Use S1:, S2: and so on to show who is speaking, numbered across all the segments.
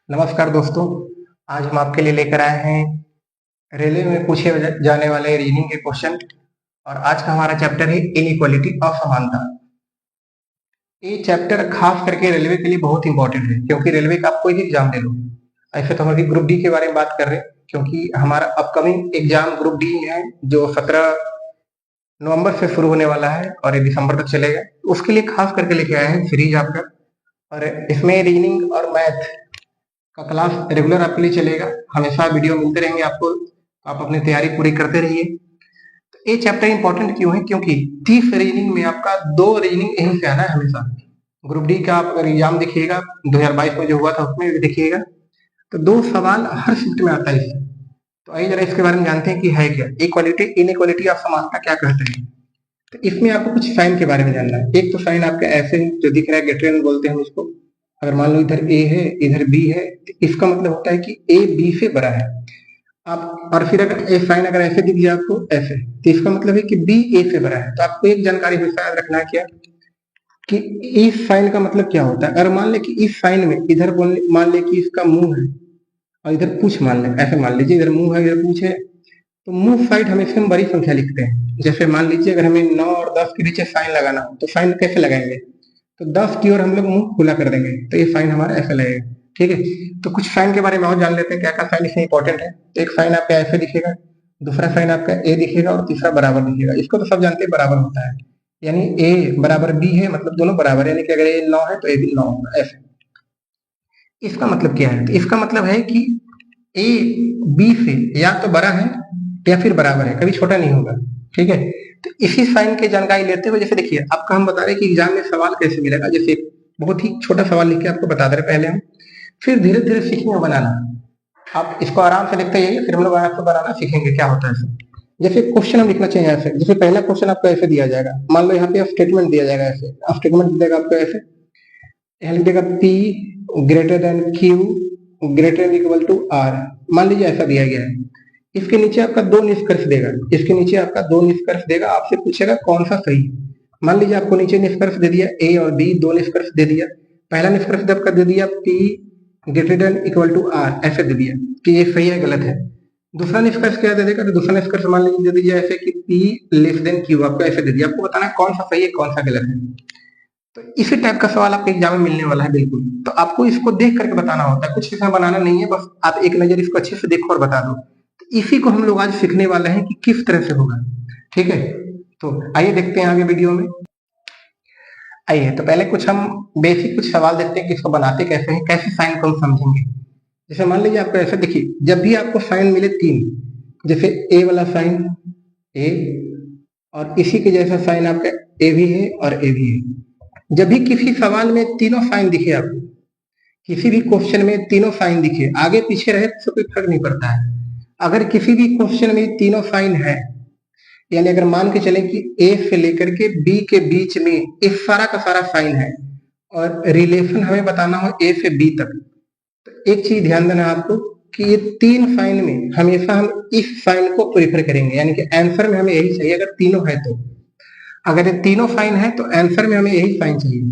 S1: नमस्कार दोस्तों, आज हम आपके लिए लेकर आए हैं रेलवे में पूछे जाने वाले रीजनिंग के क्वेश्चन। और आज का हमारा चैप्टर है इनइक्वालिटी, असमानता। ये चैप्टर खास करके रेलवे के लिए बहुत इंपॉर्टेंट है, क्योंकि रेलवे का आप कोई भी एग्जाम ले लो। ऐसे तो हम अभी ग्रुप डी के बारे में बात कर रहे हैं, क्योंकि हमारा अपकमिंग एग्जाम ग्रुप डी है, जो 17 नवंबर से शुरू होने वाला है और ये दिसंबर तक चलेगा। उसके लिए खास करके लेके आए हैं सीरीज आपका। और इसमें रीजनिंग और मैथ का क्लास रेगुलर आपके लिए चलेगा, हमेशा वीडियो मिलते रहेंगे आपको। आप अपनी तैयारी पूरी करते रहिए। तो ये चैप्टर इंपॉर्टेंट क्यों है? क्योंकि 30 रीजनिंग में आपका 2 रीजनिंग यहीं से आना है हमेशा। ग्रुप डी का आप अगर एग्जाम देखिएगा 2022 में जो हुआ था, उसमें भी देखिएगा, तो 2 सवाल हर शिफ्ट में आता है इससे। तो आइए जरा इसके बारे में जानते हैं कि है क्या इक्वालिटी, इनइक्वालिटी ऑफ समानता क्या कहते हैं। तो इसमें आपको कुछ साइन के बारे में जानना है। एक तो साइन आपका ऐसे जो दिख रहा है, गेटरियन बोलते हैं हम इसको। अगर मान लो इधर ए है, इधर बी है, तो इसका मतलब होता है कि ए बी से बड़ा है। आप और फिर अगर ए साइन अगर ऐसे दिख जाए आपको ऐसे, तो इसका मतलब है कि बी ए से बड़ा है। तो आपको एक जानकारी हमेशा याद रखना है क्या, कि इस साइन का मतलब क्या होता है। अगर मान ले कि इस साइन में इधर मान ले कि इसका मुंह है और इधर पूछ मान ले, ऐसे मान लीजिए इधर मुंह है इधर पूछ है, तो मुंह साइड हमेशा हम बड़ी संख्या लिखते हैं। जैसे मान लीजिए अगर हमें 9 और 10 के नीचे साइन लगाना हो, तो साइन कैसे लगाएंगे? तो 10 की ओर हम लोग मुंह खुला कर देंगे, तो ये साइन हमारा ऐसे लगेगा। ठीक है, तो कुछ साइन के बारे में और जान लेते हैं, क्या क्या साइन इसमें इंपॉर्टेंट है। तो एक साइन आपका ऐसे दिखेगा, दूसरा साइन आपका ए दिखेगा और तीसरा बराबर दिखेगा। इसको तो सब जानते हैं, बराबर होता है, यानी ए बराबर बी है, मतलब दोनों बराबर है, यानी कि अगर ए 9 है तो ए भी 9 होगा ऐसे। इसका मतलब क्या है? तो इसका मतलब है कि ए बी से या तो बड़ा है या फिर बराबर है, कभी छोटा नहीं होगा। ठीक है, तो इसी साइन की जानकारी लेते हुए, जैसे देखिए आपका हम बता रहे हैं कि एग्जाम में सवाल कैसे मिलेगा। जैसे बहुत ही छोटा सवाल लिख के आपको बता दे रहे पहले हम, फिर धीरे धीरे सीखेंगे बनाना। आप इसको आराम से लिखते जाइए, फिर हम लोग आपको बनाना सीखेंगे क्या होता है ऐसे। जैसे क्वेश्चन हम लिखना चाहिए ऐसे, जैसे पहला क्वेश्चन आपको ऐसे दिया जाएगा, मान लो यहाँ पे स्टेटमेंट दिया जाएगा ऐसे। स्टेटमेंट देगा आपको ऐसे, यहाँ लिख देगा p greater than q greater than equal to r. मान लीजिए ऐसा दिया गया है। इसके नीचे आपका 2 निष्कर्ष देगा, इसके नीचे आपका 2 निष्कर्ष देगा, आपसे पूछेगा कौन सा सही। मान लीजिए आपको नीचे निष्कर्ष दे दिया ए और बी, 2 निष्कर्ष दे दिया। पहला निष्कर्ष आपका दे दिया p greater than equal to r, ऐसे दे दिया कि ये सही है गलत है। दूसरा निष्कर्ष क्या दे देगा? तो दूसरा निष्कर्ष मान लीजिए दे दीजिए ऐसे कि पी लेस देन क्यू, आपको ऐसे दे दिया। आपको बताना है कौन सा सही है कौन सा गलत है। तो इसी टाइप का सवाल आपके एग्जाम में मिलने वाला है बिल्कुल। तो आपको इसको देख करके बताना होता है, कुछ इसमें बनाना नहीं है, बस आप एक नजर इसको अच्छे से देखो और बता दो। तो इसी को हम लोग आज सीखने वाले हैं कि किस तरह से होगा। ठीक है, तो आइए देखते हैं आगे वीडियो में। आइए, तो पहले कुछ हम बेसिक कुछ सवाल देखते हैं कि इसको बनाते कैसे हैं, कैसे साइन को हम समझेंगे। जैसे मान लीजिए आपको ऐसे देखिए, जब भी आपको साइन मिले 3, जैसे ए वाला साइन ए, और इसी के जैसा साइन आपका ए भी है और ए भी है। जब भी किसी सवाल में तीनों साइन दिखे आपको, किसी भी क्वेश्चन में तीनों साइन दिखे, आगे पीछे रहे तो कोई फर्क नहीं पड़ता है। अगर किसी भी क्वेश्चन में तीनों साइन है, यानी अगर मान के चले कि ए से लेकर के बी के बीच में इस सारा का सारा साइन है और रिलेशन हमें बताना हो ए से बी तक, तो एक चीज ध्यान देना आपको कि ये 3 साइन में हमेशा हम इस साइन को प्रीफर करेंगे, यानी कि आंसर में हमें यही चाहिए अगर तीनों है तो। अगर ये तीनों साइन है तो आंसर में हमें यही साइन चाहिए।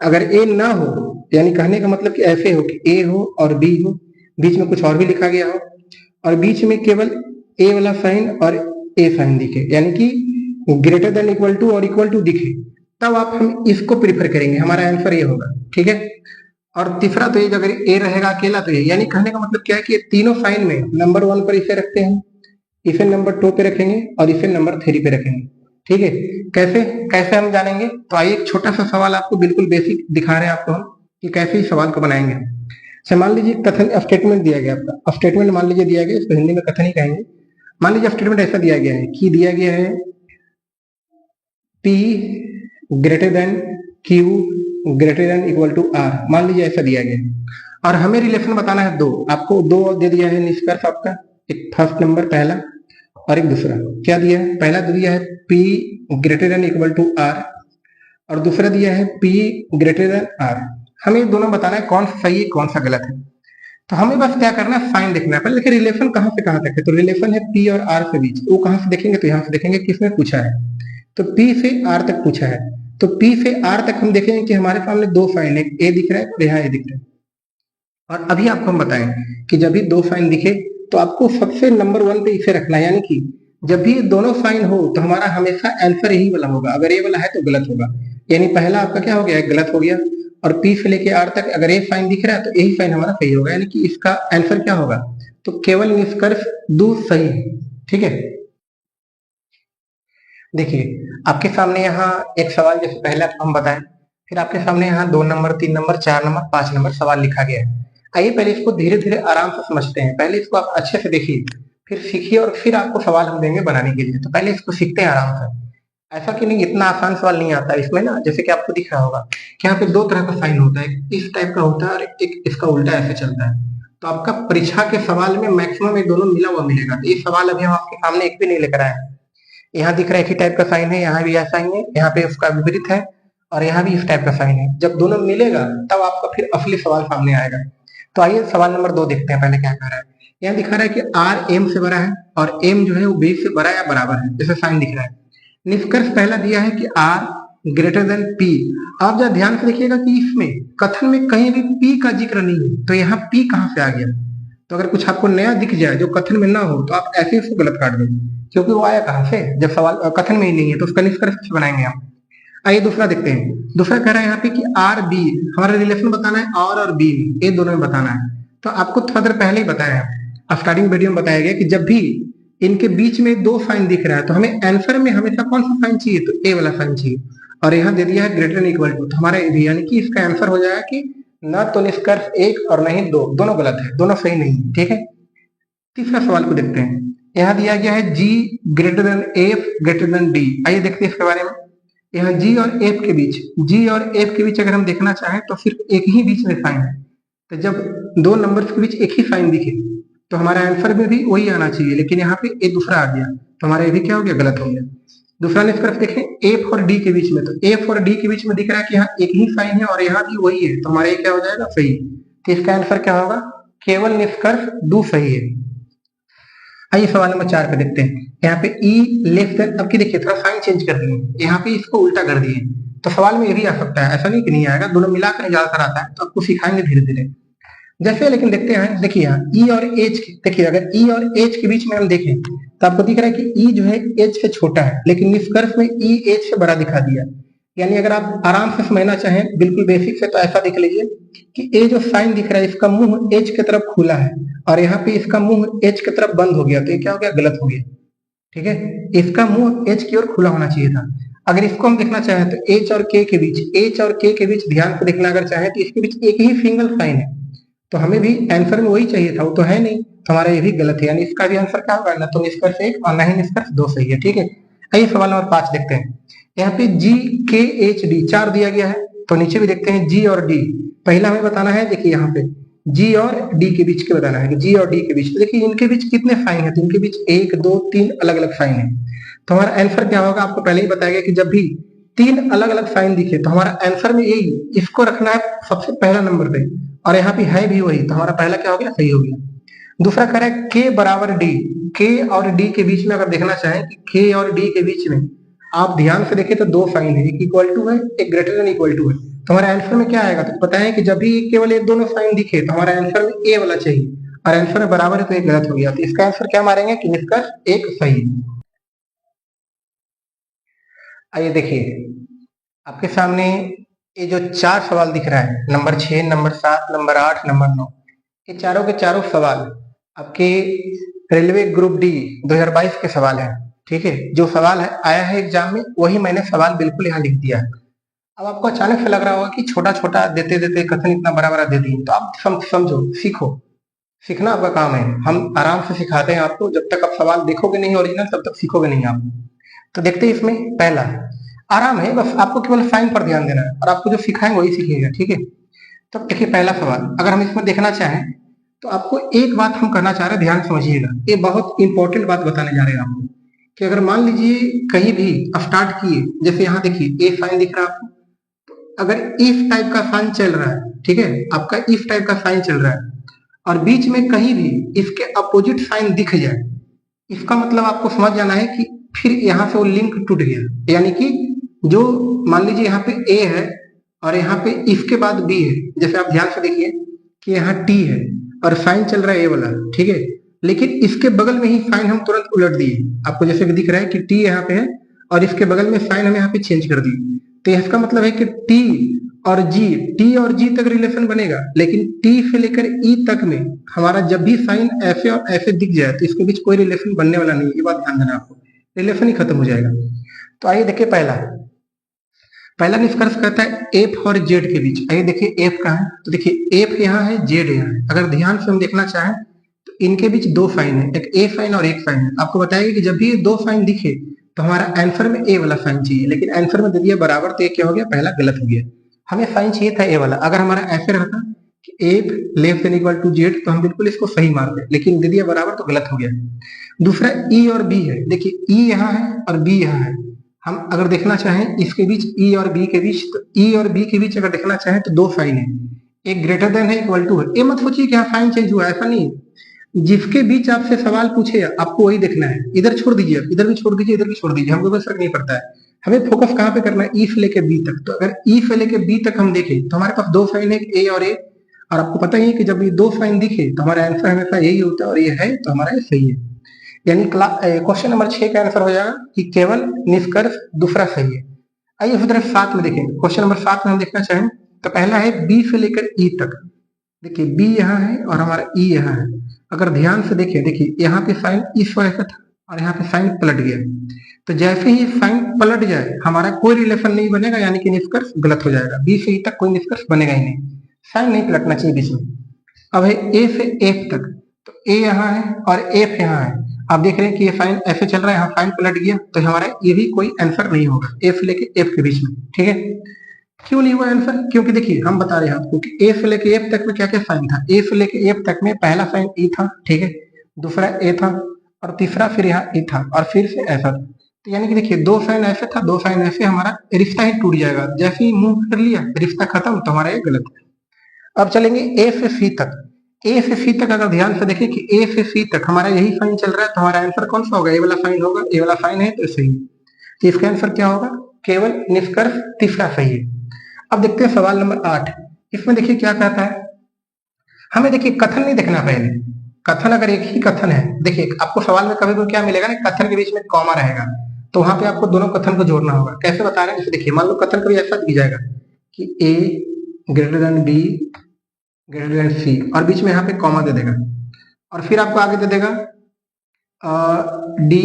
S1: अगर ए ना हो, यानी कहने का मतलब कि ऐसे हो कि ए हो और बी हो, बीच में कुछ और भी लिखा गया हो, और बीच में केवल ए वाला साइन और ए साइन दिखे, यानी कि ग्रेटर देन इक्वल टू और इक्वल टू दिखे, तब आप हम इसको प्रीफर करेंगे, हमारा आंसर ये होगा। ठीक है, और तीसरा तो ये अगर ए रहेगा अकेला तो ये, यानी कहने का मतलब क्या है कि ये तीनों साइन में नंबर 1 पर इसे रखते हैं, इसे नंबर 2 पे रखेंगे और इसे नंबर 3 पे रखेंगे। ठीक है, कैसे कैसे हम जानेंगे? तो आइए एक छोटा सा सवाल आपको बिल्कुल बेसिक दिखा रहे हैं आपको हम कि कैसे इस सवाल को बनाएंगे। अच्छा, मान लीजिए कथन स्टेटमेंट दिया गया आपका। अब स्टेटमेंट मान लीजिए दिया गया, इसको हिंदी में कथन ही कहेंगे। मान लीजिए स्टेटमेंट ऐसा दिया गया है कि दिया गया है P greater than Q greater than equal to R, मान लीजिए ऐसा दिया गया है। और हमें रिलेशन बताना है 2, आपको 2 दे दिया है निष्कर्ष आपका, एक फर्स्ट नंबर पहला और एक दूसरा। क्या दिया है? पहला दिया है P greater than equal to R और दूसरा दिया है P ग्रेटर देन R। हमें दोनों बताना है कौन सा सही है कौन सा गलत है। तो हमें बस क्या करना है, साइन देखना है। पहले देखिए रिलेशन कहाँ से कहाँ तक है। तो रिलेशन है P और R के बीच, वो कहाँ से देखेंगे? तो यहाँ से देखेंगे किसने पूछा है, तो P से R तक पूछा है। तो P से R तक हम देखेंगे कि हमारे सामने 2 साइन है, ए दिख रहा है और यहाँ ए दिख रहा है। और अभी आपको हम बताएं कि जब भी दो साइन दिखे तो आपको सबसे नंबर वन पे इसे रखना है, यानी कि जब भी दोनों साइन हो तो हमारा हमेशा आंसर यही वाला होगा, अगर ये वाला है तो गलत होगा। यानी पहला आपका क्या हो गया, गलत हो गया। और पी से लेके आर तक अगर ये साइन दिख रहा है तो यही साइन हमारा सही होगा, यानी कि इसका आंसर क्या होगा, तो केवल निष्कर्ष दो सही है। ठीक है, देखिए आपके सामने यहाँ एक सवाल जैसे पहले आपको हम बताएं, फिर आपके सामने यहाँ 2 नंबर, 3 नंबर, 4 नंबर, 5 नंबर सवाल लिखा गया है। आइए पहले इसको धीरे धीरे आराम से समझते हैं। पहले इसको आप अच्छे से देखिए, फिर सीखिए और फिर आपको सवाल हम देंगे बनाने के लिए। तो पहले इसको सीखते हैं आराम से। ऐसा कि नहीं, इतना आसान सवाल नहीं आता है इसमें ना। जैसे कि आपको दिख रहा होगा कि यहाँ पे दो तरह का साइन होता है, एक इस टाइप का होता है और एक इसका उल्टा ऐसे चलता है। तो आपका परीक्षा के सवाल में मैक्सिमम ये दोनों मिला हुआ मिलेगा। तो ये सवाल अभी हम आपके सामने एक भी नहीं लेकर आए हैं। यहाँ दिख रहा है एक ही टाइप का साइन है, यहाँ भी ऐसा ही है, यहाँ पे उसका विपरीत है और यहाँ भी इस टाइप का साइन है। जब दोनों मिलेगा तब आपका फिर असली सवाल सामने आएगा। तो आइए सवाल नंबर 2 देखते हैं पहले क्या कह रहा है। यहाँ दिखा रहा है कि आर एम से बड़ा है और एम जो है वो बी से बड़ा या बराबर है, जैसे साइन दिख रहा है। निष्कर्ष पहला दिया है कि आर ग्रेटर देन पी। आप जरा ध्यान से देखिएगा कि इसमें कथन में कहीं भी पी का जिक्र नहीं है, तो यहाँ पी कहाँ से आ गया। तो अगर कुछ आपको नया दिख जाए जो कथन में ना हो तो आप ऐसे ही उसको गलत काट देंगे, क्योंकि वो आया कहाँ से, जब सवाल कथन में ही नहीं है तो उसका निष्कर्ष कैसे बनाएंगे हम। आइए दूसरा देखते हैं। दूसरा कह रहा है यहाँ पे कि आर बी, हमारा रिलेशन बताना है आर और बी में, ये दोनों में बताना है। तो आपको थोड़ा देर पहले ही बताया है, स्टार्टिंग वीडियो में बताया गया कि जब भी इनके बीच में दो साइन दिख रहा है तो हमें आंसर में हमेशा कौन सा साइन चाहिए, तो ए वाला साइन चाहिए। और यहाँ दे दिया है ग्रेटर देन इक्वल टू, तो हमारा यानी कि इसका आंसर हो जाएगा कि न तो निष्कर्ष एक और न ही दो, दोनों गलत है, दोनों सही नहीं है। ठीक है, तीसरा सवाल को देखते हैं। यहाँ दिया गया है G greater than F greater than D. आइए देखते हैं इसके बारे में। यहाँ जी और एफ के बीच, जी और एफ के बीच अगर हम देखना चाहें तो सिर्फ एक ही बीच में साइन है। तो जब दो नंबर्स के बीच एक ही साइन दिखे तो हमारा आंसर में भी वही आना चाहिए, लेकिन यहाँ पे एक दूसरा आ गया तो हमारा ये भी क्या हो गया, गलत हो गया। दूसरा निष्कर्ष देखें, एफ और डी के बीच में, तो एफ और डी के बीच में दिख रहा है कि यहाँ एक ही साइन है और यहाँ भी वही है, तो हमारा ये क्या हो जाएगा, सही। तो इसका आंसर क्या होगा, केवल निष्कर्ष दो सही है। आइए सवाल नंबर 4 पे देखते हैं। यहाँ पे ई लेस देन, अब की देखिए थोड़ा साइन चेंज कर दिए, यहाँ पे इसको उल्टा कर दिए, तो सवाल में ये भी आ सकता है, ऐसा नहीं कि नहीं आएगा, दोनों मिलाकर ज्यादातर आता है, तो आपको सिखाएंगे धीरे धीरे जैसे। लेकिन देखते हैं, देखिए यहाँ ई और एच, देखिए अगर ई और एच के बीच में हम देखें तो आपको दिख रहा है कि ई जो है एच से छोटा है, लेकिन निष्कर्ष में ई एच से बड़ा दिखा दिया। यानी अगर आप आराम से समझना चाहें बिल्कुल बेसिक से, तो ऐसा देख लीजिए कि ये जो साइन दिख रहा है इसका मुंह एच की तरफ खुला है और यहाँ पे इसका मुंह एच की तरफ बंद हो गया, तो ये क्या हो गया, गलत हो गया। ठीक है, इसका मुंह एच की ओर खुला होना चाहिए था। अगर इसको हम देखना चाहें तो एच और के के बीच, एच और के के बीच ध्यान से देखना अगर चाहें तो इसके बीच एक ही सिंगल साइन है, तो हमें भी आंसर में वही चाहिए था, वो तो है नहीं, तो हमारा ये भी गलत है। यानी इसका भी आंसर क्या होगा, ना तो निष्कर्ष एक और ना ही निष्कर्ष दो सही है। ठीक है, आइए सवाल नंबर 5 देखते हैं। यहाँ पे जी के एच डी 4 दिया गया है, तो नीचे भी देखते हैं जी और डी। पहला हमें बताना है, देखिए यहाँ पे जी और डी के बीच के बताना है कि जी और डी के बीच, तो देखिए इनके बीच कितने साइन है, तो इनके बीच 1 2 3 अलग अलग साइन है। तो हमारा आंसर क्या होगा, आपको पहले ही बताया गया कि जब भी 3 अलग अलग साइन दिखे तो हमारा आंसर में यही इसको रखना है सबसे पहला नंबर पे, और यहाँ पे है भी वही, तो हमारा पहला क्या हो गया, सही हो गया। दूसरा कह रहा है के बराबर डी, के और डी के बीच में अगर देखना चाहें कि के और डी के बीच में आप ध्यान से देखें तो दो साइन है, एक इक्वल टू है, एक ग्रेटर देन इक्वल टू है, तो हमारे आंसर में क्या आएगा, तो बताएं कि जब भी केवल ये दोनों साइन दिखे तो हमारे आंसर में ए वाला चाहिए, और आंसर में बराबर है तो एक गलत हो गया। तो इसका आंसर क्या मारेंगे कि निष्कर्ष एक सही। आइए देखिए आपके सामने ये जो 4 सवाल दिख रहा है, नंबर 6, नंबर 7, नंबर 8, नंबर 9, ये चारों के चारों सवाल आपके रेलवे ग्रुप डी 2022 के सवाल हैं। ठीक है, जो सवाल है आया है एग्जाम में वही मैंने सवाल बिल्कुल यहाँ लिख दिया है। अब आपको अचानक से लग रहा होगा कि छोटा छोटा देते देते कथन इतना बड़ा बड़ा दे दिए, तो आप समझो, सीखो, सीखना आपका काम है, हम आराम से सिखाते हैं आपको, जब तक आप सवाल देखोगे नहीं ओरिजिनल तब तक सीखोगे नहीं आप। तो देखते हैं इसमें पहला आराम है, बस आपको केवल साइन पर ध्यान देना है और आपको जो सिखाएंगे वही सीखिएगा। ठीक है, तो देखिए पहला सवाल अगर हम इसमें देखना चाहें तो आपको एक बात हम करना चाह रहे हैं, ध्यान समझिएगा, ये बहुत इंपॉर्टेंट बात बताने जा रहे हैं आपको, कि अगर मान लीजिए कहीं भी स्टार्ट किए, जैसे यहाँ देखिए ए साइन दिख रहा है आपको, तो अगर इस टाइप का साइन चल रहा है, ठीक है, आपका इस टाइप का साइन चल रहा है और बीच में कहीं भी इसके अपोजिट साइन दिख जाए, इसका मतलब आपको समझ जाना है कि फिर यहाँ से वो लिंक टूट गया। यानी कि जो मान लीजिए यहाँ पे ए है और यहाँ पे इसके बाद बी है, जैसे आप ध्यान से देखिए कि यहाँ टी है और साइन चल रहा है ए वाला, ठीक है, लेकिन इसके बगल में ही साइन हम तुरंत उलट दिए, आपको जैसे कि दिख रहा है कि टी यहाँ पे है और इसके बगल में साइन हम यहाँ पे चेंज कर दिए, तो इसका मतलब है कि टी और जी तक रिलेशन बनेगा, लेकिन टी से लेकर ई तक में हमारा जब भी साइन ऐसे और ऐसे दिख जाए तो इसके बीच कोई रिलेशन बनने वाला नहीं है, ये बात ध्यान देना आपको, रिलेशन ही खत्म हो जाएगा। तो आइए देखिए पहला निष्कर्ष कहता है एफ और जेड के बीच। आइए देखिए एफ कहाँ है, तो देखिए एफ यहाँ है, जेड यहाँ है। अगर ध्यान से हम देखना चाहें तो इनके बीच दो साइन है, एक ए साइन और एक साइन है। आपको बताएगा कि जब भी ये दो साइन दिखे तो हमारा आंसर में ए वाला साइन चाहिए, लेकिन आंसर में दे दिया बराबर, तो ये क्या हो गया, पहला गलत हो गया। हमें साइन चाहिए था ए वाला। अगर हमारा ऐसे रहता कि f less than equal to z तो हम बिल्कुल इसको सही मारते, लेकिन दे दिया बराबर तो गलत हो गया। दूसरा ई और बी है, देखिए ई यहाँ है और बी यहाँ है। हम अगर देखना चाहें इसके बीच ई और बी के बीच, तो ई और बी के बीच अगर देखना चाहें तो दो साइन है, एक ग्रेटर देन है, इक्वल टू है। ये मत सोचिए कि यहाँ साइन चेंज हुआ, ऐसा नहीं है। जिसके बीच आपसे सवाल पूछे आपको वही देखना है, इधर छोड़ दीजिए, इधर भी छोड़ दीजिए, इधर भी छोड़ दीजिए, हमको कोई फर्क नहीं पड़ता है। हमें फोकस कहाँ पे करना है, ई से लेके बी तक। तो अगर ई से लेके बी तक हम देखें तो हमारे पास दो साइन है, ए और ए, और आपको पता ही है कि जब ये दो साइन दिखे तो हमारा आंसर हमेशा यही होता है, और ये है तो हमारा ये सही है। यानी क्वेश्चन नंबर 6 का आंसर हो जाएगा कि केवल निष्कर्ष दूसरा सही है। आइए फिर 7 में देखें। क्वेश्चन नंबर 7 में हम देखना चाहें तो पहला है बी से लेकर ई तक। देखिए बी यहाँ है और हमारा ई यहाँ है। अगर ध्यान से देखें, देखिए यहाँ पे साइन इस वजह से था और यहाँ पे साइन पलट गया, तो जैसे ही साइन पलट जाए हमारा कोई रिलेशन नहीं बनेगा, यानी कि निष्कर्ष गलत हो जाएगा। बी से ई तक कोई निष्कर्ष बनेगा ही नहीं, साइन नहीं पलटना चाहिए बीच में। अब है ए से एफ तक, तो ए यहाँ है और एफ यहाँ है। आप देख रहे हैं कि ये साइन ऐसे चल रहा है, यहाँ साइन पलट गया, तो हमारा ये भी कोई आंसर नहीं होगा एफ लेके एफ के बीच में, ठीक है। क्यों नहीं हुआ आंसर, क्योंकि देखिए हम बता रहे हैं आपको कि ए से लेके एफ तक में क्या क्या साइन था। ए से लेके एफ तक में पहला साइन ई था, ठीक है, दूसरा ए था और तीसरा फिर यहाँ ई था और फिर से ऐसा था। तो यानी कि देखिए दो साइन ऐसे था, दो साइन ऐसे, हमारा रिश्ता ही टूट जाएगा। जैसे ही मुंह कर लिया रिश्ता खत्म, तो हमारा ये गलत है। अब चलेंगे ए से सी तक। ए से सी तक अगर ध्यान से देखें कि ए से सी तक हमारा यही साइन चल रहा है, तो हमारा आंसर कौन सा होगा, ए वाला साइन होगा। ए वाला साइन है तो सही, तो इसका आंसर क्या होगा, केवल निष्कर्ष तीसरा सही है। अब देखते हैं सवाल नंबर 8। इसमें देखिए क्या कहता है, हमें देखिए कथन नहीं देखना पहले। कथन अगर एक ही कथन है, देखिए आपको सवाल में कभी भी क्या मिलेगा ना, कथन के बीच में कॉमा रहेगा, तो वहां पे आपको दोनों कथन को जोड़ना होगा। कैसे बता रहे हैं, जैसे देखिए मान लो कथन कभी ऐसा दिया जाएगा कि A greater than B greater than C, और बीच में यहाँ पे कॉमा दे देगा, और फिर आपको आगे दे देगा डी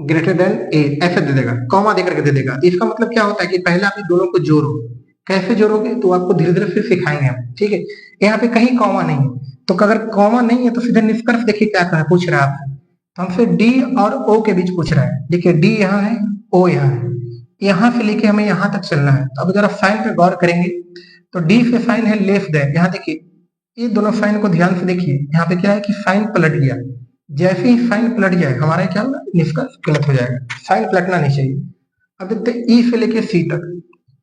S1: ग्रेटर देन ए, ऐसे दे देगा, कॉमा देकर के दे देगा। इसका मतलब क्या होता है कि पहले आप इन दोनों को जोड़ो। कैसे जोड़ोगे तो आपको धीरे धीरे फिर सिखाएंगे हम, ठीक है। यहाँ पे कहीं कॉमा नहीं है, तो अगर कॉमा नहीं है तो सीधे निष्कर्ष देखिए क्या कहा, पूछ रहा है आपसे, तो हमसे डी और ओ के बीच पूछ रहा है। देखिए डी यहाँ है, ओ यहाँ है, यहाँ से लेके हमें यहाँ तक चलना है। तो अब जरा साइन पे गौर करेंगे तो डी से साइन है लेस देन, यहाँ देखिए ये दोनों साइन को ध्यान से देखिए, यहाँ पे क्या है कि साइन पलट गया। जैसे ही साइन पलट जाए हमारा क्या होगा, निष्कर्ष गलत हो जाएगा, साइन पलटना नहीं चाहिए। अब देखते हैं ई से लेके सी तक।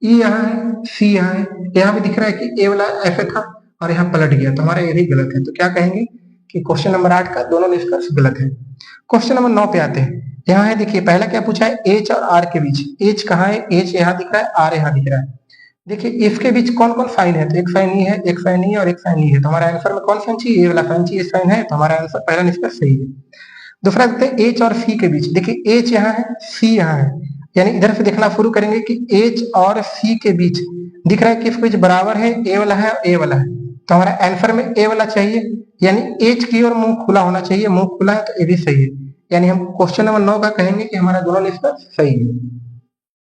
S1: ई यहाँ है, सी यहाँ है, यहाँ भी दिख रहा है कि ए वाला ऐसे था और यहाँ पलट गया, तो हमारा ये भी गलत है। तो क्या कहेंगे कि क्वेश्चन नंबर 8 का दोनों निष्कर्ष गलत है। क्वेश्चन नंबर 9 पे आते हैं। यहाँ है देखिए पहला क्या पूछा है, एच और आर के बीच। एच कहाँ है, एच यहाँ दिख रहा है, आर यहाँ दिख रहा है। देखिए इसके बीच कौन कौन साइन है, तो एक साइन ई है, एक साइन ई और एक साइन ई है, तो हमारा आंसर में कौन साइन चाहिए, ये वाला साइन चाहिए, साइन है, तो हमारा आंसर पहला निष्कर्ष सही है। दूसरा देखते हैं एच और सी के बीच। देखिए एच यहाँ है, सी यहाँ है, यानी इधर से देखना शुरू करेंगे कि एच और सी के बीच दिख रहा है कि इसके बीच बराबर है, ए वाला है और ए वाला है, तो हमारा आंसर में ए वाला चाहिए, यानी एच की ओर मुंह खुला होना चाहिए, मुंह खुला है तो ए भी सही है, यानी हम क्वेश्चन नंबर 9 का कहेंगे कि हमारा दोनों निष्कर्ष सही है।